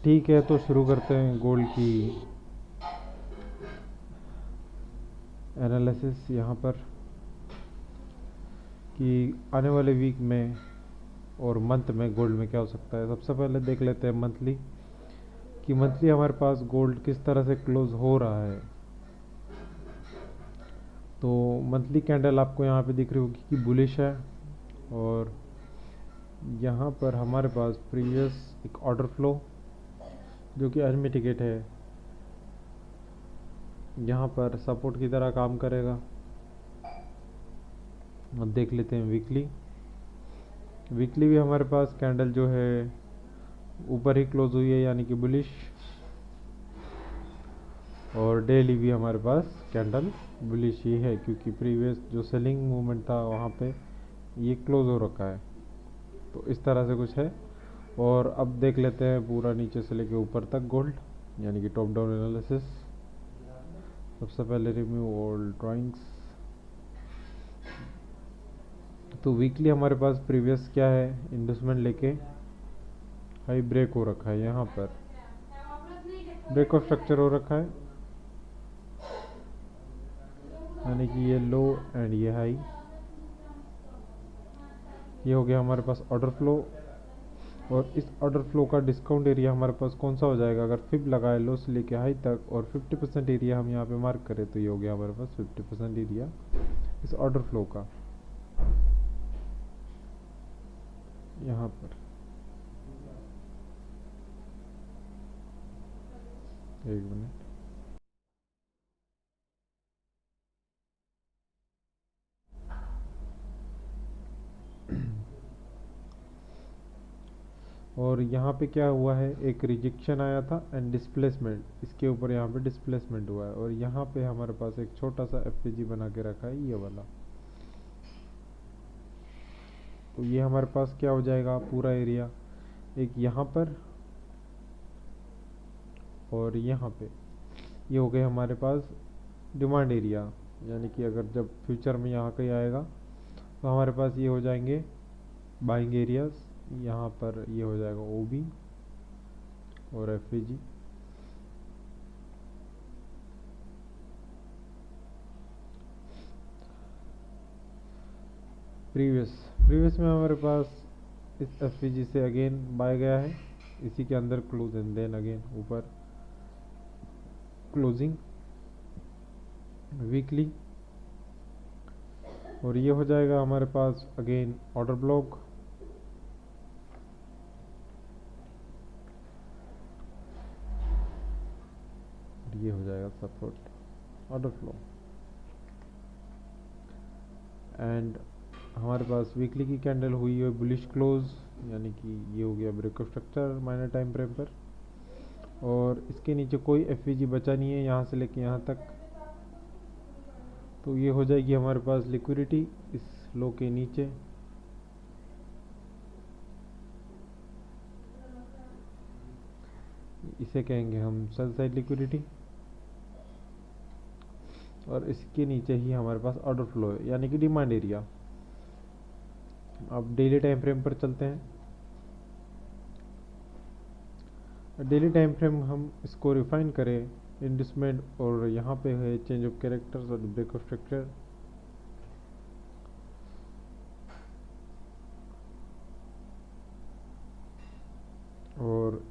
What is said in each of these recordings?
ठीक है, तो शुरू करते हैं गोल्ड की एनालिसिस यहाँ पर कि आने वाले वीक में और मंथ में गोल्ड में क्या हो सकता है। सबसे पहले देख लेते हैं मंथली कि मंथली हमारे पास गोल्ड किस तरह से क्लोज हो रहा है। तो मंथली कैंडल आपको यहाँ पे दिख रही होगी कि बुलिश है, और यहाँ पर हमारे पास प्रीवियस एक ऑर्डर फ्लो जो कि अनमिटिगेट है, यहाँ पर सपोर्ट की तरह काम करेगा। अब देख लेते हैं वीकली। वीकली भी हमारे पास कैंडल जो है ऊपर ही क्लोज हुई है, यानी कि बुलिश, और डेली भी हमारे पास कैंडल बुलिश ही है, क्योंकि प्रीवियस जो सेलिंग मूवमेंट था वहाँ पे ये क्लोज हो रखा है। तो इस तरह से कुछ है। और अब देख लेते हैं पूरा नीचे से लेके ऊपर तक गोल्ड, यानी कि टॉप डाउन एनालिसिस। सबसे पहले रिव्यू ऑल ड्राइंग्स। तो वीकली हमारे पास प्रीवियस क्या है, इन्वेस्टमेंट लेके हाई ब्रेक हो रखा है, यहाँ पर ब्रेक ऑफ स्ट्रक्चर हो रखा है, यानी कि ये लो एंड ये हाई। ये हो गया हमारे पास ऑर्डर फ्लो, और इस ऑर्डर फ्लो का डिस्काउंट एरिया हमारे पास कौन सा हो जाएगा, अगर फिब लगाए लो से लेके हाई तक और 50% एरिया हम यहाँ पे मार्क करें, तो ये हो गया हमारे पास 50% एरिया इस ऑर्डर फ्लो का यहाँ पर। एक मिनट। और यहाँ पे क्या हुआ है, एक रिजेक्शन आया था एंड डिस्प्लेसमेंट, इसके ऊपर यहाँ पे डिस्प्लेसमेंट हुआ है, और यहाँ पे हमारे पास एक छोटा सा एफपीजी बना के रखा है, ये वाला। तो ये हमारे पास क्या हो जाएगा, पूरा एरिया एक यहाँ पर और यहाँ पे, ये हो गए हमारे पास डिमांड एरिया। यानी कि अगर जब फ्यूचर में यहाँ कहीं आएगा तो हमारे पास ये हो जाएंगे बाइंग एरियाज। यहाँ पर ये हो जाएगा ओबी और एफईजी। प्रीवियस प्रीवियस में हमारे पास इस एफईजी से अगेन बाय गया है, इसी के अंदर क्लोज एंड देन अगेन ऊपर क्लोजिंग वीकली। और ये हो जाएगा हमारे पास अगेन ऑर्डर ब्लॉक, ये हो जाएगा सपोर्ट ऑर्डर फ्लो। एंड हमारे पास वीकली की कैंडल हुई है बुलिश क्लोज, यानी कि ये हो गया break of structure minor time frame पर, और इसके नीचे कोई एफवीजी बचा नहीं है यहाँ से लेके यहाँ तक। तो ये हो जाएगी हमारे पास लिक्विडिटी इस लो के नीचे। इसे कहेंगे हम सेल साइड लिक्विडिटी, और इसके नीचे ही हमारे पास ऑर्डर फ्लो है, यानी कि डिमांड एरिया। अब डेली टाइम फ्रेम पर चलते हैं। डेली टाइम फ्रेम हम इसको रिफाइन करें, इंडस्टमेंट और यहाँ पे है चेंज ऑफ कैरेक्टर्स और ब्रेक ऑफ स्ट्रक्चर। और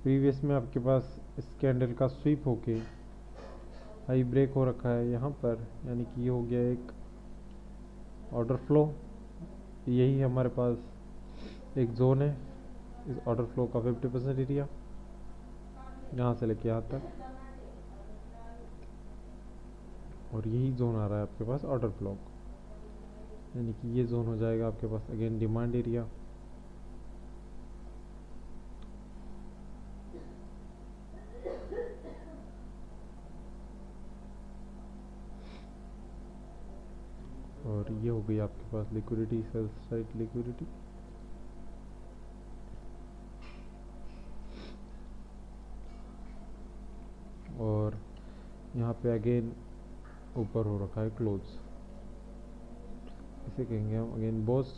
प्रीवियस में आपके पास इस कैंडल का स्वीप होके हाई ब्रेक हो रखा है यहाँ पर, यानी कि ये हो गया एक ऑर्डर फ्लो। यही हमारे पास एक जोन है इस ऑर्डर फ्लो का, 50% एरिया यहाँ से लेके यहाँ तक, और यही जोन आ रहा है आपके पास ऑर्डर फ्लो, यानी कि ये जोन हो जाएगा आपके पास अगेन डिमांड एरिया। और ये हो गई आपके पास लिक्विडिटी, सेल साइड लिक्विडिटी। और यहाँ पे अगेन ऊपर हो रखा है क्लोज, इसे कहेंगे हम अगेन बॉस।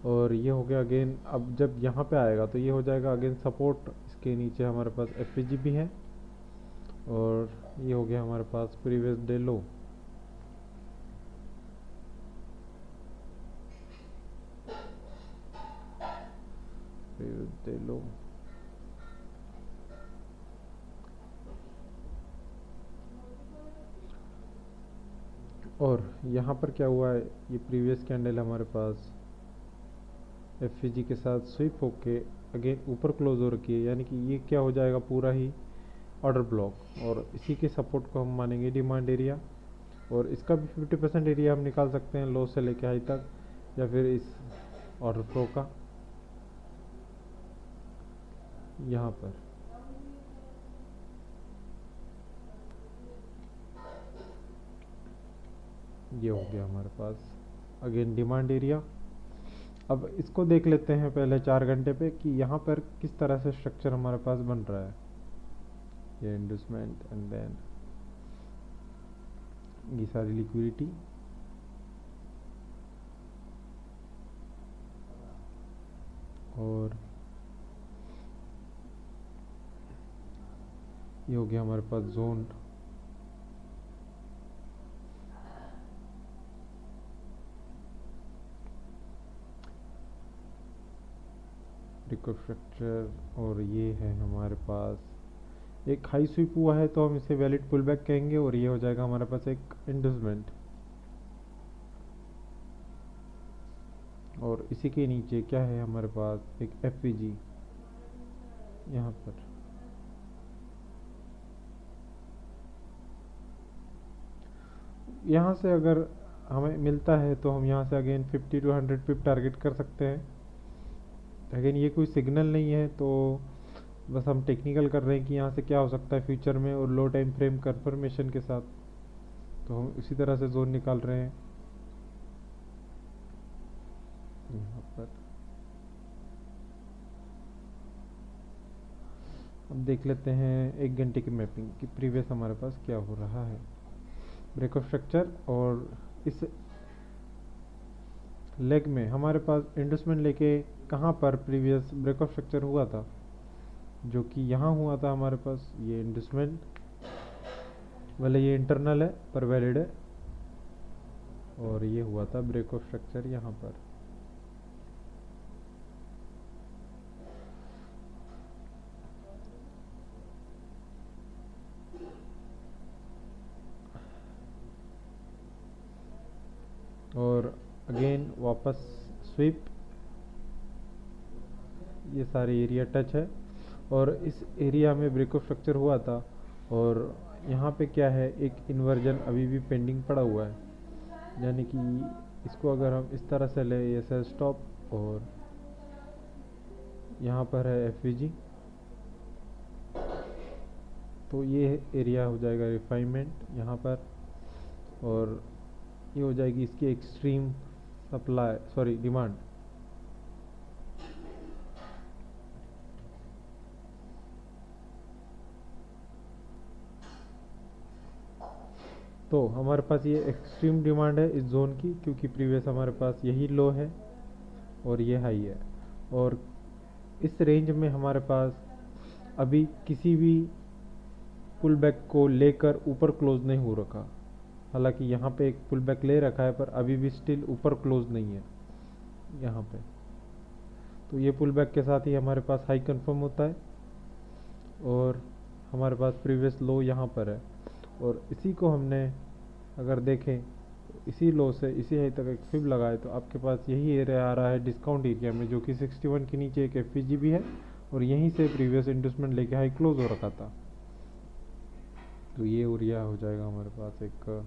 और ये हो गया अगेन। अब जब यहाँ पे आएगा तो ये हो जाएगा अगेन सपोर्ट। इसके नीचे हमारे पास एफ भी है, और ये हो गया हमारे पास previous day low. Previous day low, और यहाँ पर क्या हुआ है, ये प्रीवियस कैंडल हमारे पास एफ के साथ स्विप होके अगेन ऊपर क्लोज हो रखी है, यानी कि ये क्या हो जाएगा, पूरा ही ऑर्डर ब्लॉक। और इसी के सपोर्ट को हम मानेंगे डिमांड एरिया, और इसका भी 50% एरिया हम निकाल सकते हैं लो से लेके हाई तक, या फिर इस ऑर्डर फ्लो का यहाँ पर। ये हो गया हमारे पास अगेन डिमांड एरिया। अब इसको देख लेते हैं पहले 4 घंटे पे कि यहाँ पर किस तरह से स्ट्रक्चर हमारे पास बन रहा है। ये इंडस्टमेंट एंड देन ये सारी लिक्विडिटी, और ये हो गया हमारे पास जोन। स्ट्रक्चर, और ये है हमारे पास एक हाई स्वीप हुआ है तो हम इसे वैलिड पुल बैक कहेंगे, और ये हो जाएगा हमारे पास एक इंडस्टमेंट। और इसी के नीचे क्या है हमारे पास, एक एफ यहाँ पर। यहाँ से अगर हमें मिलता है तो हम यहाँ से अगेन 50 to 100 पिप टारगेट कर सकते हैं। अगेन ये कोई सिग्नल नहीं है, तो बस हम टेक्निकल कर रहे हैं कि यहाँ से क्या हो सकता है फ्यूचर में, और लो टाइम फ्रेम कंफर्मेशन के साथ। तो हम इसी तरह से जोन निकाल रहे हैं यहाँ पर। अब देख लेते हैं 1 घंटे की मैपिंग कि प्रीवियस हमारे पास क्या हो रहा है। ब्रेकअप स्ट्रक्चर, और इस लेग में हमारे पास इंडस्टमेंट लेके कहाँ पर प्रीवियस ब्रेकअप स्ट्रक्चर हुआ था, जो कि यहाँ हुआ था हमारे पास। ये इंडस्टमेंट भले ये इंटरनल है पर वैलिड है, और ये हुआ था ब्रेकअप स्ट्रक्चर यहाँ पर। और अगेन वापस स्वीप, ये सारे एरिया टच है, और इस एरिया में ब्रेकअप स्ट्रक्चर हुआ था। और यहाँ पे क्या है, एक इन्वर्जन अभी भी पेंडिंग पड़ा हुआ है, यानी कि इसको अगर हम इस तरह से ले, ये सेल स्टॉप, और यहाँ पर है एफ तो ये एरिया हो जाएगा रिफाइनमेंट यहाँ पर, और ये हो जाएगी इसकी एक्सट्रीम सप्लाई, सॉरी डिमांड। तो हमारे पास ये एक्सट्रीम डिमांड है इस जोन की, क्योंकि प्रीवियस हमारे पास यही लो है और ये हाई है, और इस रेंज में हमारे पास अभी किसी भी पुल बैक को लेकर ऊपर क्लोज नहीं हो रखा। हालांकि यहाँ पे एक पुल बैक ले रखा है, पर अभी भी स्टिल ऊपर क्लोज नहीं है यहाँ पे। तो ये पुल बैक के साथ ही हमारे पास हाई कंफर्म होता है, और हमारे पास प्रीवियस लो यहाँ पर है, और इसी को हमने अगर देखें तो इसी लो से इसी हाई तक एक फिब लगाए तो आपके पास यही एरिया आ रहा है डिस्काउंट एरिया में, जो कि 61 के नीचे एक एफ भी है, और यहीं से प्रीवियस इंडस्टमेंट लेके हाई क्लोज हो रखा था। तो ये एरिया हो जाएगा हमारे पास एक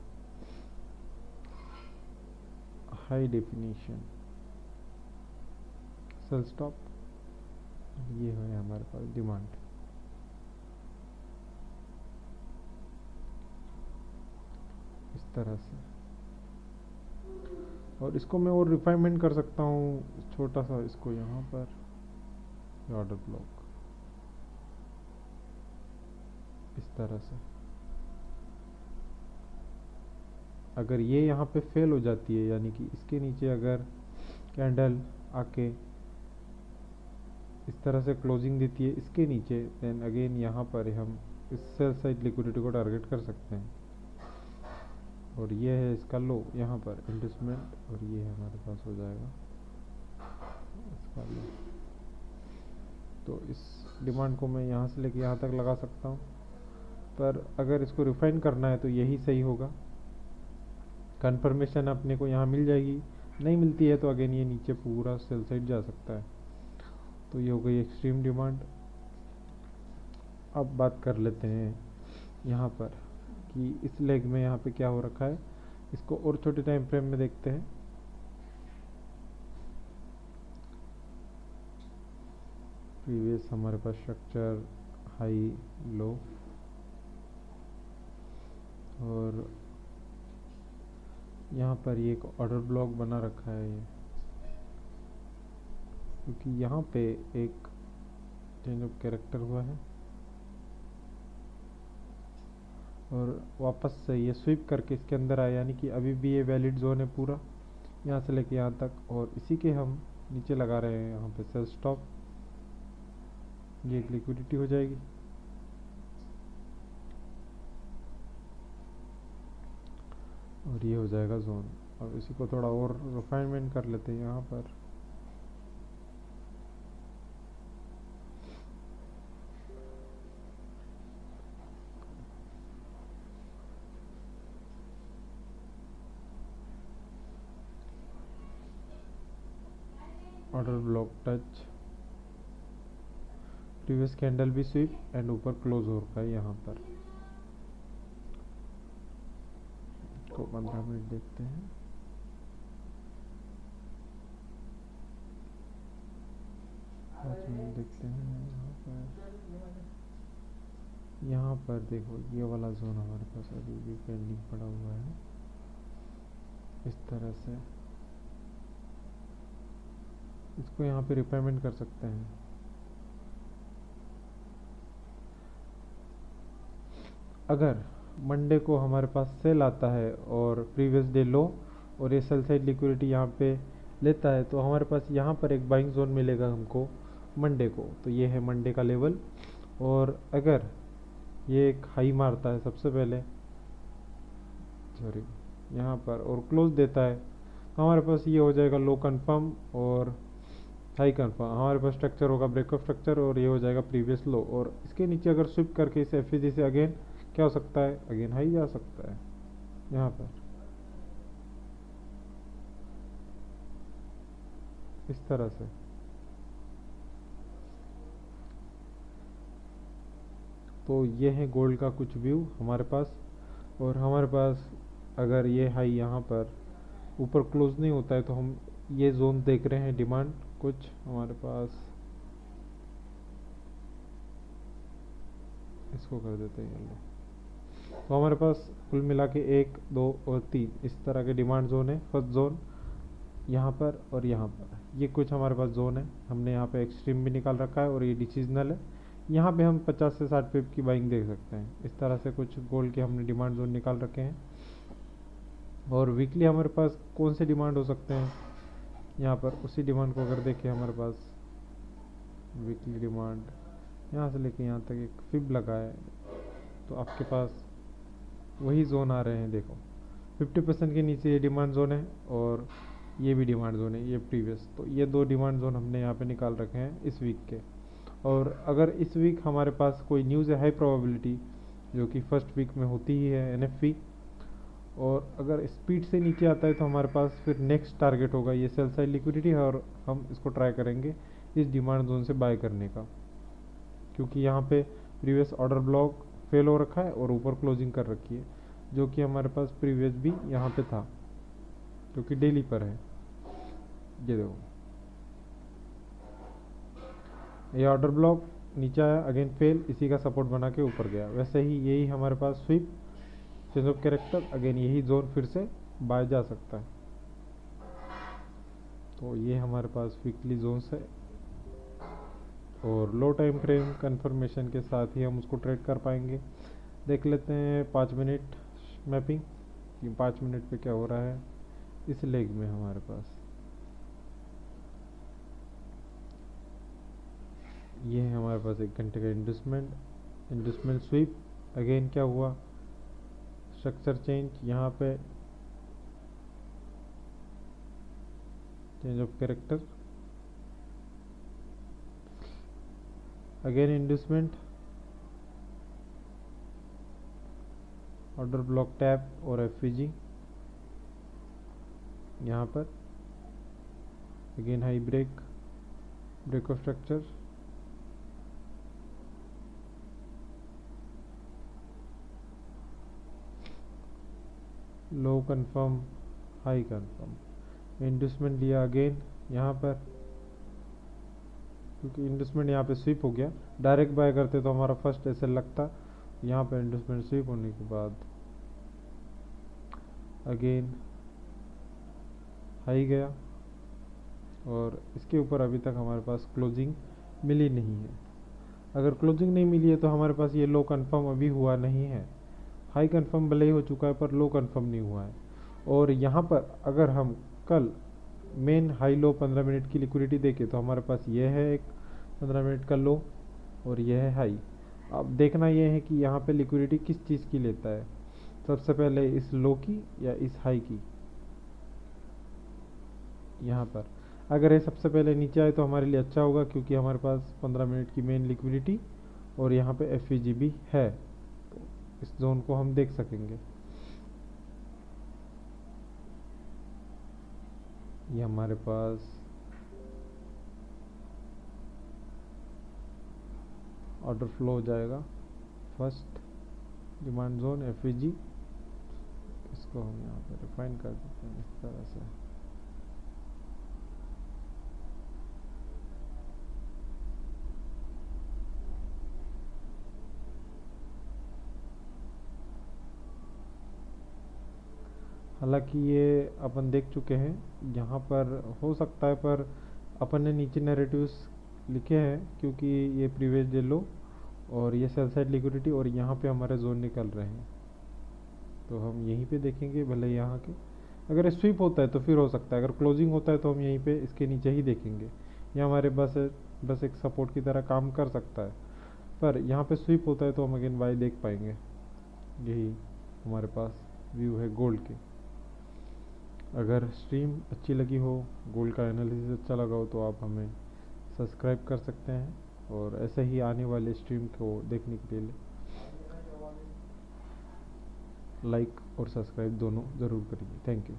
हाई डेफिनेशन सेल स्टॉप। ये है हमारे पास डिमांड। इस तरह से, और इसको मैं और रिफाइनमेंट कर सकता हूँ छोटा सा, इसको यहाँ पर ऑर्डर ब्लॉक इस तरह से। अगर ये यहाँ पे फेल हो जाती है, यानी कि इसके नीचे अगर कैंडल आके इस तरह से क्लोजिंग देती है इसके नीचे, देन अगेन यहाँ पर हम इस सेल साइड लिक्विडिटी को टारगेट कर सकते हैं। और ये है इसका लो यहाँ पर इंडस्टमेंट, और ये हमारे पास हो जाएगा इसका लो। तो इस डिमांड को मैं यहाँ से लेके यहाँ तक लगा सकता हूँ, पर अगर इसको रिफाइन करना है तो यही सही होगा। कंफर्मेशन अपने को यहाँ मिल जाएगी, नहीं मिलती है तो अगेन ये नीचे पूरा सेल साइड जा सकता है। तो ये हो गई एक्सट्रीम डिमांड। अब बात कर लेते हैं यहाँ पर कि इस लेग में यहाँ पे क्या हो रखा है, इसको और छोटे टाइम फ्रेम में देखते हैं। प्रीवियस हमारे पास स्ट्रक्चर हाई लो, और यहाँ पर ये एक ऑर्डर ब्लॉक बना रखा है ये, क्योंकि यहाँ पे एक चेंज ऑफ कैरेक्टर हुआ है और वापस से ये स्वीप करके इसके अंदर आया, यानी कि अभी भी ये वैलिड जोन है पूरा यहाँ से लेके यहाँ तक, और इसी के हम नीचे लगा रहे हैं यहाँ पे सेल स्टॉप। ये एक लिक्विडिटी हो जाएगी। और ये हो जाएगा जोन। अब इसी को थोड़ा और रिफाइनमेंट कर लेते हैं यहाँ पर। Order block touch, previous candle भी स्वीप एंड ऊपर क्लोज हो रखा है यहाँ पर। तो 15 मिनट देखते हैं। पाँच मिनट देखते हैं यहाँ पर देखो ये वाला जोन हमारे पास अभी भी पेंडिंग पड़ा हुआ है। इस तरह से इसको यहाँ पे रिपेमेंट कर सकते हैं। अगर मंडे को हमारे पास सेल आता है और प्रीवियस डे लो और ये सेल साइड लिक्विडिटी यहाँ पे लेता है, तो हमारे पास यहाँ पर एक बाइंग जोन मिलेगा हमको मंडे को। तो ये है मंडे का लेवल। और अगर ये एक हाई मारता है सबसे पहले, सॉरी यहाँ पर, और क्लोज देता है, तो हमारे पास ये हो जाएगा लो कंफर्म और हाई कंफर्म। हमारे पास स्ट्रक्चर होगा ब्रेकअप स्ट्रक्चर और ये हो जाएगा प्रीवियस लो। और इसके नीचे अगर स्विप करके इस एफईजी से अगेन क्या हो सकता है, अगेन हाई जा सकता है यहाँ पर इस तरह से। तो ये है गोल्ड का कुछ व्यू हमारे पास। और हमारे पास अगर ये हाई यहाँ पर ऊपर क्लोज नहीं होता है तो हम ये जोन देख रहे हैं डिमांड कुछ हमारे पास, इसको कर देते हैं येलो। तो हमारे पास कुल मिला के 1 2 और 3 इस तरह के डिमांड जोन है। फर्स्ट जोन यहाँ पर और यहाँ पर, ये कुछ हमारे पास जोन है। हमने यहाँ पे एक्सट्रीम भी निकाल रखा है और ये डिसीजनल है। यहाँ पे हम 50 से 60 पिप की बाइंग देख सकते हैं। इस तरह से कुछ गोल्ड के हमने डिमांड जोन निकाल रखे हैं। और वीकली हमारे पास कौन से डिमांड हो सकते हैं, यहाँ पर उसी डिमांड को अगर देखें हमारे पास वीकली डिमांड यहाँ से लेके यहाँ तक एक फिब लगा है, तो आपके पास वही जोन आ रहे हैं। देखो 50% के नीचे ये डिमांड जोन है और ये भी डिमांड जोन है, ये प्रीवियस। तो ये दो डिमांड जोन हमने यहाँ पे निकाल रखे हैं इस वीक के। और अगर इस वीक हमारे पास कोई न्यूज़ है हाई प्रोबेबिलिटी, जो कि फर्स्ट वीक में होती ही है एनएफपी, और अगर स्पीड से नीचे आता है तो हमारे पास फिर नेक्स्ट टारगेट होगा ये सेल साइड लिक्विडिटी है, और हम इसको ट्राई करेंगे इस डिमांड जोन से बाय करने का, क्योंकि यहाँ पे प्रीवियस ऑर्डर ब्लॉक फेल हो रखा है और ऊपर क्लोजिंग कर रखी है, जो कि हमारे पास प्रीवियस भी यहाँ पे था, जो कि डेली पर है। ये देखो ये ऑर्डर ब्लॉक नीचे आया, अगेन फेल, इसी का सपोर्ट बना के ऊपर गया। वैसे ही यही हमारे पास sweep change of character, again यही जोन फिर से बाय जा सकता है। तो ये हमारे पास वीकली जोन्स है और लो टाइम फ्रेम कंफर्मेशन के साथ ही हम उसको ट्रेड कर पाएंगे। देख लेते हैं 5 मिनट मैपिंग कि 5 मिनट पे क्या हो रहा है इस लेग में हमारे पास। ये है हमारे पास 1 घंटे का इंडस्टमेंट, इंडस्टमेंट स्वीप। अगेन क्या हुआ, स्ट्रक्चर चेंज, यहाँ पे change of character, again inducement, order block tap और एफवीजी, यहाँ पर again high break, break of structure, low confirm, high confirm, inducement लिया अगेन यहाँ पर, क्योंकि इंडस्टमेंट यहाँ पे स्वीप हो गया। डायरेक्ट बाय करते तो हमारा फर्स्ट एसएल लगता, यहाँ पे इंडस्टमेंट स्वीप होने के बाद अगेन हाई गया, और इसके ऊपर अभी तक हमारे पास क्लोजिंग मिली नहीं है। अगर क्लोजिंग नहीं मिली है तो हमारे पास ये लो कंफर्म अभी हुआ नहीं है। हाई कंफर्म भले ही हो चुका है पर लो कंफर्म नहीं हुआ है। और यहाँ पर अगर हम कल मेन हाई लो 15 मिनट की लिक्विडिटी देखें तो हमारे पास ये है एक 15 मिनट का लो और ये है हाई। अब देखना ये है कि यहाँ पे लिक्विडिटी किस चीज़ की लेता है, सबसे पहले इस लो की या इस हाई की। यहाँ पर अगर ये सबसे पहले नीचे आए तो हमारे लिए अच्छा होगा, क्योंकि हमारे पास 15 मिनट की मेन लिक्विडिटी और यहाँ पे एफवीजी भी है, तो इस जोन को हम देख सकेंगे। ये हमारे पास ऑर्डर फ्लो हो जाएगा, फर्स्ट डिमांड जोन एफवीजी, इसको हम यहाँ पे रिफाइन कर देते हैं इस तरह से। हालांकि ये अपन देख चुके हैं, यहाँ पर हो सकता है, पर अपन ने नीचे नैरेटिव्स लिखे हैं क्योंकि ये प्रीवियस डे लो और ये सेल साइड लिक्विडिटी और यहाँ पे हमारे जोन निकल रहे हैं, तो हम यहीं पे देखेंगे। भले यहाँ के अगर स्वीप होता है तो फिर हो सकता है, अगर क्लोजिंग होता है तो हम यहीं पे इसके नीचे ही देखेंगे। ये हमारे बस एक सपोर्ट की तरह काम कर सकता है, पर यहाँ पे स्वीप होता है तो हम अगेन बाय देख पाएंगे। यही हमारे पास व्यू है गोल्ड के। अगर स्ट्रीम अच्छी लगी हो, गोल्ड का एनालिसिस अच्छा लगा हो, तो आप हमें सब्सक्राइब कर सकते हैं, और ऐसे ही आने वाले स्ट्रीम को देखने के लिए लाइक और सब्सक्राइब दोनों ज़रूर करिए। Thank you.